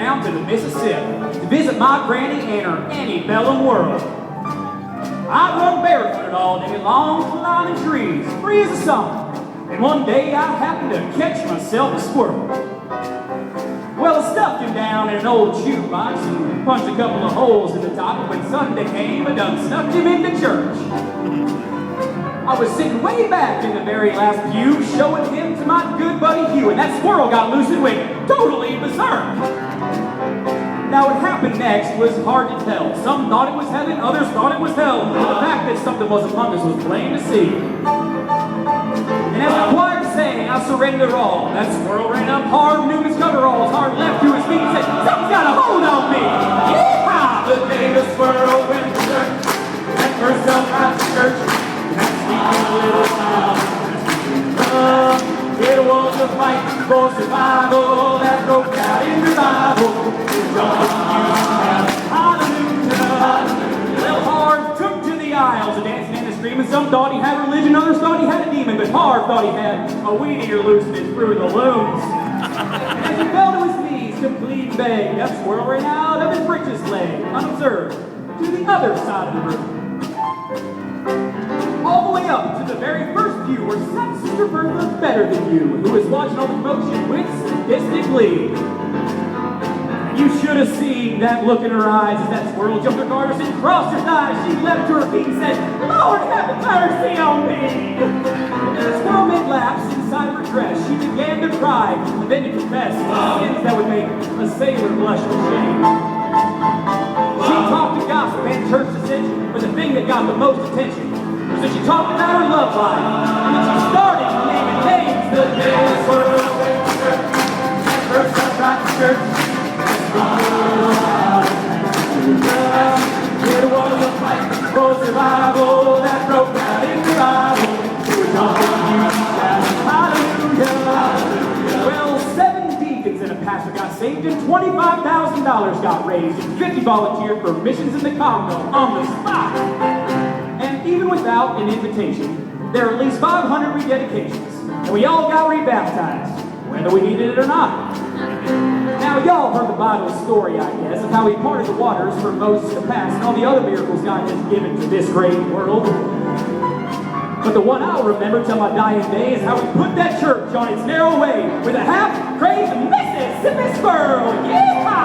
down to the Mississippi to visit my granny and her antebellum world. I'd run barefooted all day long, climbing trees, free as the sun. And one day I happened to catch myself a squirrel. Well, I stuffed him down in an old shoebox and punched a couple of holes in the top, and when Sunday came, I done snuck him into church. I was sitting way back in the very last pew, showing him to my good buddy Hugh, and that squirrel got loose and went totally berserk. Now, what happened next was hard to tell. Some thought it was heaven, others thought it was hell. The fact that something was among us was plain to see. And as the choir sang, I surrender all. That squirrel ran up hard, knew his coveralls, hard left to his feet, and said, "Something's got a hold on me!" Yeehaw! The day the squirrel went to church, that first up at church, that sneaking little town. It was a fight for survival that broke out in revival. Hallelujah! Well, Harv took to the aisles, dancing and screaming. Some thought he had religion, others thought he had a demon, but Harv thought he had a weed eater loosening through the looms. And as he fell to his knees to plead and beg, that squirrel ran out of his breeches leg, unobserved, to the other side of the room. All the way up to the very first pew where sat Sister Bertha Better Than You, who was watching all the motion with sadistic glee. You should have seen that look in her eyes as that squirrel jumped her garters and crossed her thighs. She leapt to her feet and said, "Lord, have mercy on me!" And the squirrel made laps inside of her dress. She began to cry and then to confess sins that would make a sailor blush with shame. She talked to gossip and church dissension, but the thing that got the most attention was that she talked about her love life, and then she started naming names. The day the squirrel went to church, that first up right to church. It was a fight for survival that broke out in revival. Hallelujah! Well, 7 deacons and a pastor got saved, and $25,000 got raised, and 50 volunteered for missions in the Congo on the spot. And even without an invitation, there are at least 500 rededications, and we all got rebaptized, whether we needed it or not. Now, y'all heard the Bible story, I guess, of how he parted the waters for Moses to pass and all the other miracles God has given to this great world. But the one I'll remember till my dying day is how he put that church on its narrow way with a half-crazed Mississippi squirrel. Yeah!